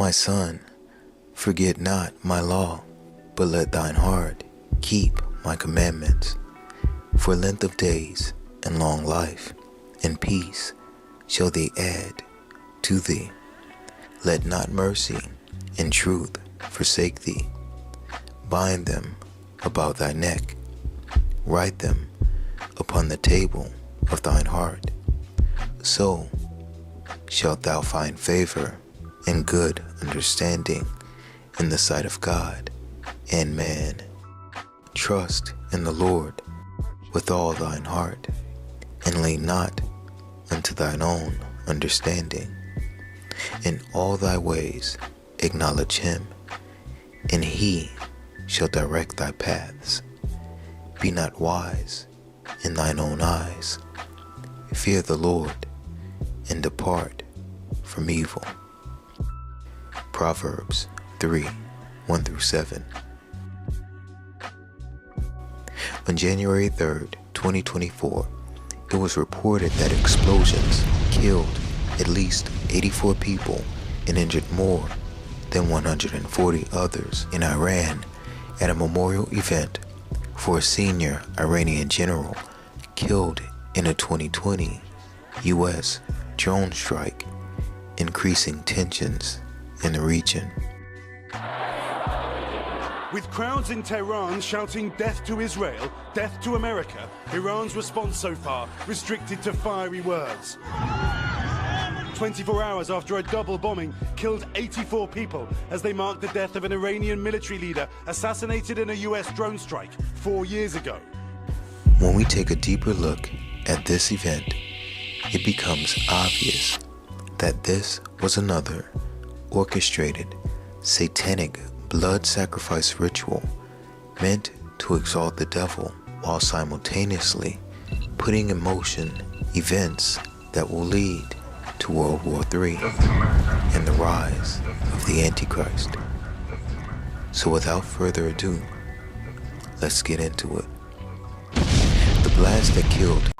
My son, forget not my law, but let thine heart keep my commandments. For length of days and long life and peace shall they add to thee. Let not mercy and truth forsake thee. Bind them about thy neck. Write them upon the table of thine heart. So shalt thou find favor and good understanding in the sight of God and man. Trust in the Lord with all thine heart, and lean not unto thine own understanding. In all thy ways acknowledge him, and he shall direct thy paths. Be not wise in thine own eyes. Fear the Lord, and depart from evil. Proverbs 3:1-7. On January 3rd, 2024, it was reported that explosions killed at least 84 people and injured more than 140 others in Iran at a memorial event for a senior Iranian general killed in a 2020 U.S. drone strike, increasing tensions in the region. With crowds in Tehran shouting death to Israel, death to America, Iran's response so far restricted to fiery words. 24 hours after a double bombing killed 84 people as they marked the death of an Iranian military leader assassinated in a US drone strike 4 years ago. When we take a deeper look at this event, it becomes obvious that this was another orchestrated, satanic blood sacrifice ritual meant to exalt the devil while simultaneously putting in motion events that will lead to World War III and the rise of the Antichrist. So without further ado, let's get into it. The blast that killed